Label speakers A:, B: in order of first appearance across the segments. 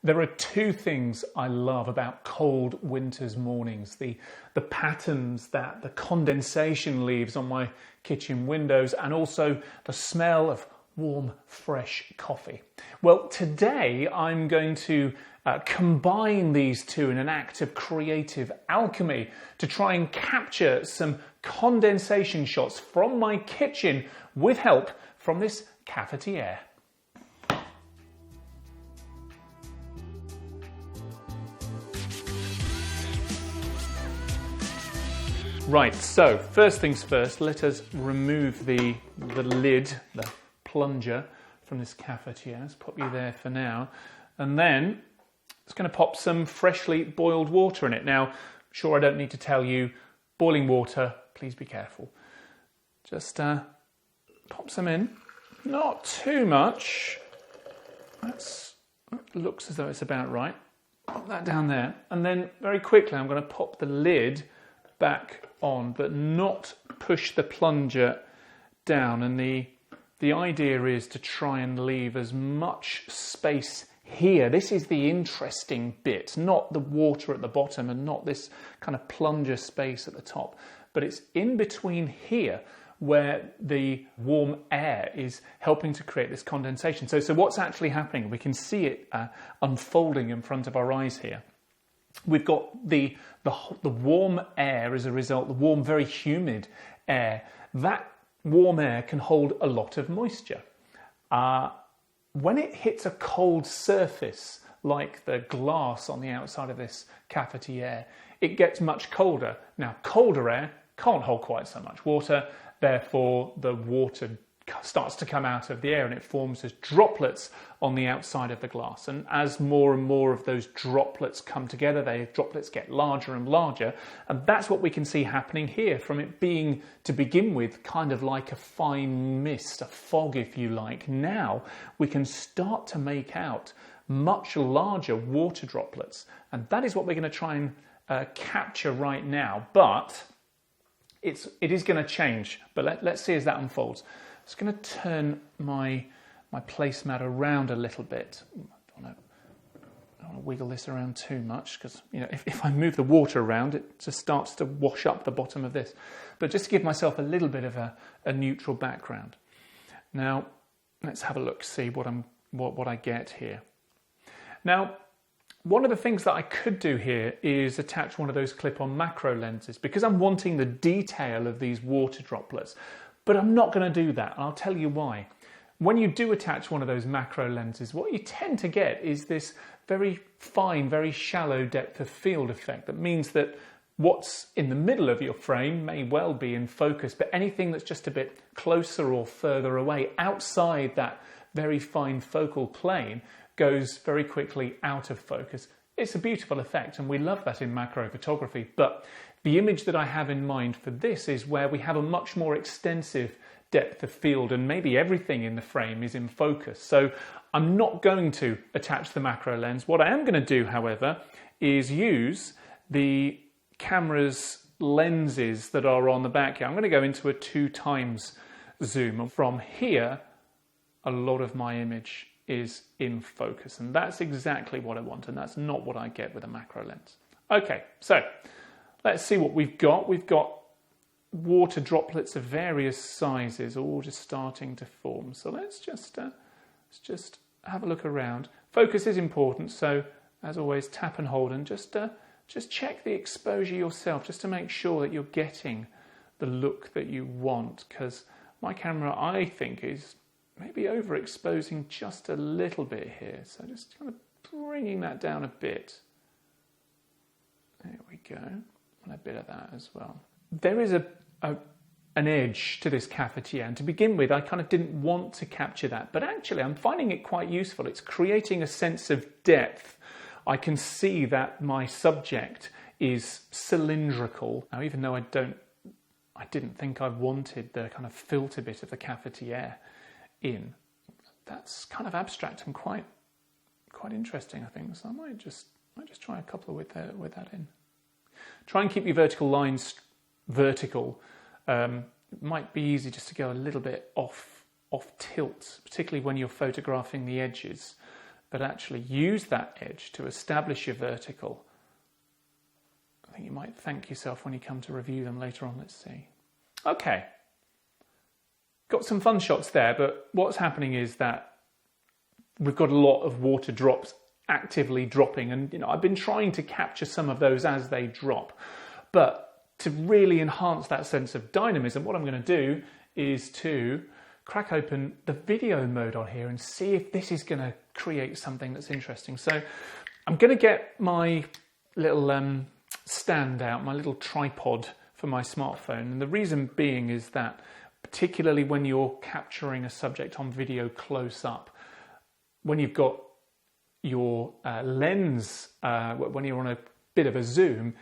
A: There are two things I love about cold winter's mornings. The patterns that the condensation leaves on my kitchen windows, and also the smell of warm, fresh coffee. Well, today I'm going to combine these two in an act of creative alchemy to try and capture some condensation shots from my kitchen with help from this cafetiere. Right, so first things first, let us remove the lid, the plunger from this cafetiere. Let's pop you there for now. And then it's going to pop some freshly boiled water in it. Now, sure, I don't need to tell you, boiling water, please be careful. Just pop some in, not too much. That looks as though it's about right. Pop that down there. And then very quickly, I'm going to pop the lid back on, but not push the plunger down. And the idea is to try and leave as much space here. This is the interesting bit, not the water at the bottom and not this kind of plunger space at the top, but it's in between here where the warm air is helping to create this condensation. So what's actually happening? We can see it unfolding in front of our eyes here. We've got the warm air as a result, the warm, very humid air. That warm air can hold a lot of moisture. When it hits a cold surface, like the glass on the outside of this cafetiere, it gets much colder. Now, colder air can't hold quite so much water, therefore the water starts to come out of the air and it forms as droplets on the outside of the glass. And as more and more of those droplets come together, droplets get larger and larger. And that's what we can see happening here, from it being, to begin with, kind of like a fine mist, a fog if you like. Now we can start to make out much larger water droplets. And that is what we're going to try and capture right now. But it is going to change. But let's see as that unfolds. I'm just going to turn my placemat around a little bit. I don't want to wiggle this around too much because, you know, if I move the water around, it just starts to wash up the bottom of this. But just to give myself a little bit of a neutral background. Now, let's have a look, see what I get here. Now, one of the things that I could do here is attach one of those clip-on macro lenses because I'm wanting the detail of these water droplets. But I'm not going to do that, and I'll tell you why. When you do attach one of those macro lenses, what you tend to get is this very fine, very shallow depth of field effect. That means that what's in the middle of your frame may well be in focus, but anything that's just a bit closer or further away, outside that very fine focal plane, goes very quickly out of focus. It's a beautiful effect, and we love that in macro photography, but the image that I have in mind for this is where we have a much more extensive depth of field and maybe everything in the frame is in focus. So I'm not going to attach the macro lens. What I am going to do, however, is use the camera's lenses that are on the back here. I'm going to go into a 2x zoom. And from here, a lot of my image is in focus. And that's exactly what I want. And that's not what I get with a macro lens. Okay, so let's see what we've got. We've got water droplets of various sizes, all just starting to form. So let's just have a look around. Focus is important, so as always, tap and hold and just check the exposure yourself, just to make sure that you're getting the look that you want. Because my camera, I think, is maybe overexposing just a little bit here. So just kind of bringing that down a bit. There we go. And a bit of that as well. There is an edge to this cafetiere, and to begin with I kind of didn't want to capture that, but actually I'm finding it quite useful. It's creating a sense of depth. I can see that my subject is cylindrical. Now, even though I didn't think I wanted the kind of filter bit of the cafetiere in, that's kind of abstract and quite interesting, I think. So I might just try a couple with that in. Try and keep your vertical lines vertical. It might be easy just to go a little bit off tilt, particularly when you're photographing the edges. but actually use that edge to establish your vertical. I think you might thank yourself when you come to review them later on. Let's see. Okay. Got some fun shots there, but what's happening is that we've got a lot of water drops actively dropping, and I've been trying to capture some of those as they drop. But to really enhance that sense of dynamism, what I'm going to do is to crack open the video mode on here and see if this is going to create something that's interesting. So I'm going to get my little stand out, my little tripod for my smartphone. And the reason being is that particularly when you're capturing a subject on video close up, when you've got your lens, when you're on a bit of a zoom,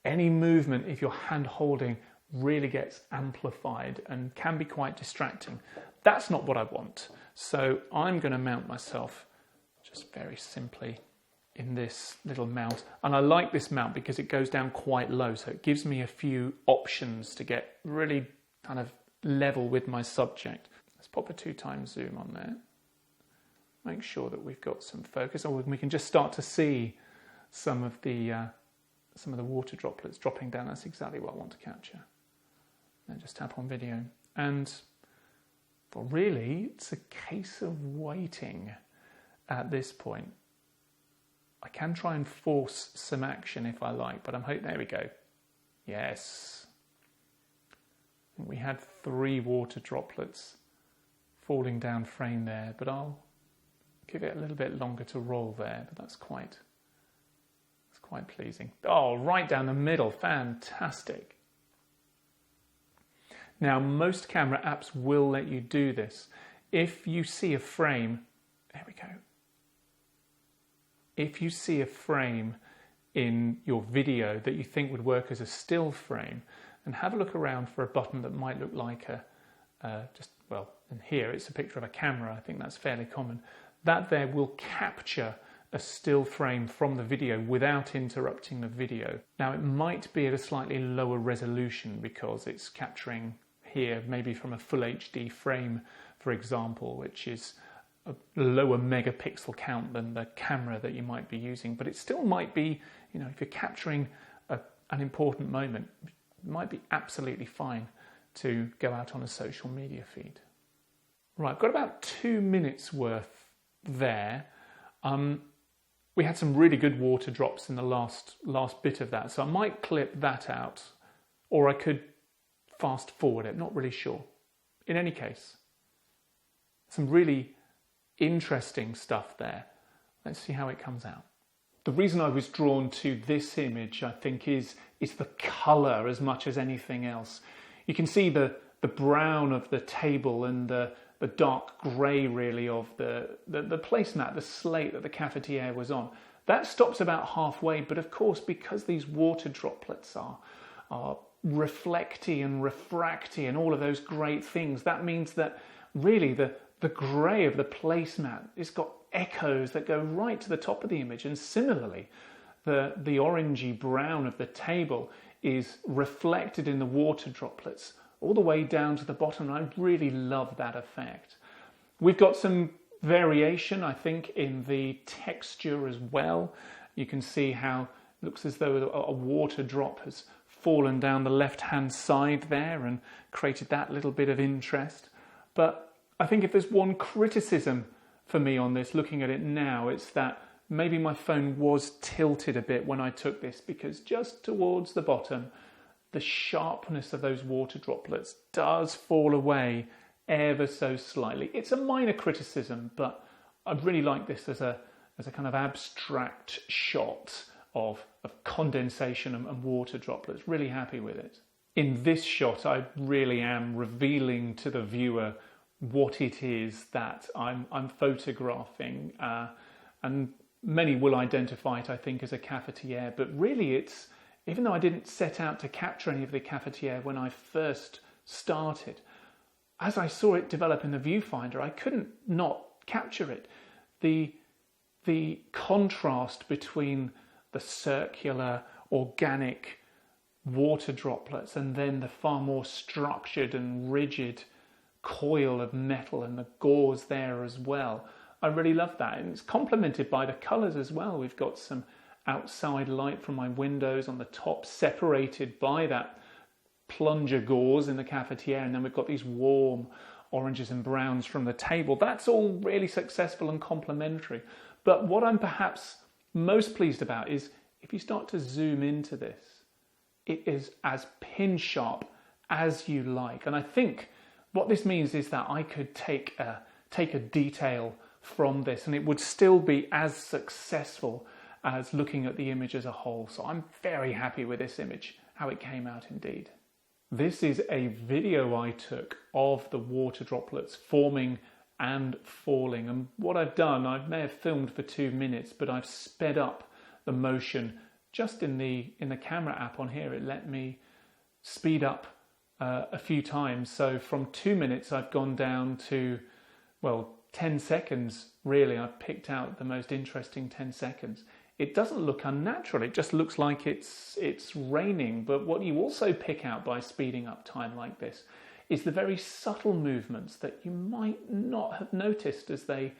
A: any movement, if you're hand holding, really gets amplified and can be quite distracting. That's not what I want. So I'm going to mount myself just very simply in this little mount. And I like this mount because it goes down quite low. So it gives me a few options to get really kind of level with my subject. Let's pop a 2x zoom on there. Make sure that we've got some focus, or we can just start to see some of the water droplets dropping down. That's exactly what I want to capture. Then just tap on video. And well, really, it's a case of waiting at this point. I can try and force some action if I like, but I'm hoping, there we go. Yes. We had 3 water droplets falling down frame there, but I'll give it a little bit longer to roll there, but that's quite pleasing. Oh, right down the middle, fantastic. Now, most camera apps will let you do this. If you see a frame, there we go. If you see a frame in your video that you think would work as a still frame, and have a look around for a button that might look like and here it's a picture of a camera. I think that's fairly common. That there will capture a still frame from the video without interrupting the video. Now, it might be at a slightly lower resolution because it's capturing here maybe from a full HD frame, for example, which is a lower megapixel count than the camera that you might be using, but it still might be, if you're capturing an important moment, it might be absolutely fine to go out on a social media feed. Right, I've got about 2 minutes worth there. We had some really good water drops in the last bit of that, so I might clip that out, or I could fast forward it, not really sure. In any case, some really interesting stuff there. Let's see how it comes out. The reason I was drawn to this image, I think, is the colour as much as anything else. You can see the brown of the table and the dark grey, really, of the placemat, the slate that the cafetiere was on. That stops about halfway, but of course, because these water droplets are reflecty and refracty and all of those great things, that means that really the grey of the placemat, it's got echoes that go right to the top of the image, and similarly the orangey brown of the table is reflected in the water droplets all the way down to the bottom. I really love that effect. We've got some variation, I think, in the texture as well. You can see how it looks as though a water drop has fallen down the left-hand side there and created that little bit of interest. But I think if there's one criticism for me on this, looking at it now, it's that maybe my phone was tilted a bit when I took this, because just towards the bottom, the sharpness of those water droplets does fall away ever so slightly. It's a minor criticism, but I really like this as a kind of abstract shot of condensation and water droplets. Really happy with it. In this shot, I really am revealing to the viewer what it is that I'm photographing, and many will identify it, I think, as a cafetiere, but really it's, even though I didn't set out to capture any of the cafetiere when I first started, as I saw it develop in the viewfinder, I couldn't not capture it. The contrast between the circular, organic water droplets and then the far more structured and rigid coil of metal and the gauze there as well. I really love that. And it's complemented by the colours as well. We've got some outside light from my windows on the top, separated by that plunger gauze in the cafetiere, and then we've got these warm oranges and browns from the table. That's all really successful and complementary. But what I'm perhaps most pleased about is if you start to zoom into this, it is as pin sharp as you like. And I think what this means is that I could take a detail from this and it would still be as successful as looking at the image as a whole. So I'm very happy with this image, how it came out indeed. This is a video I took of the water droplets forming and falling. And what I've done, I may have filmed for 2 minutes, but I've sped up the motion just in the camera app on here. It let me speed up a few times. So from 2 minutes, I've gone down to, well, 10 seconds, really. I've picked out the most interesting 10 seconds. It doesn't look unnatural. It just looks like it's raining. But what you also pick out by speeding up time like this is the very subtle movements that you might not have noticed as they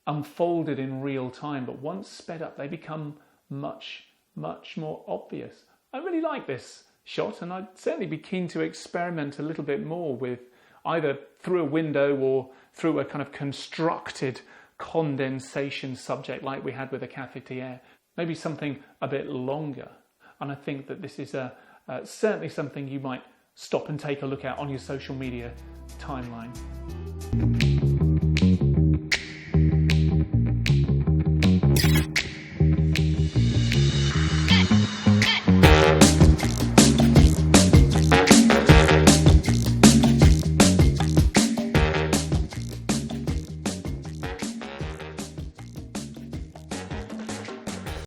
A: unfolded in real time. But once sped up, they become much, much more obvious. I really like this shot, and I'd certainly be keen to experiment a little bit more with either through a window or through a kind of constructed condensation subject like we had with the cafetiere. Maybe something a bit longer. And I think that this is certainly something you might stop and take a look at on your social media timeline.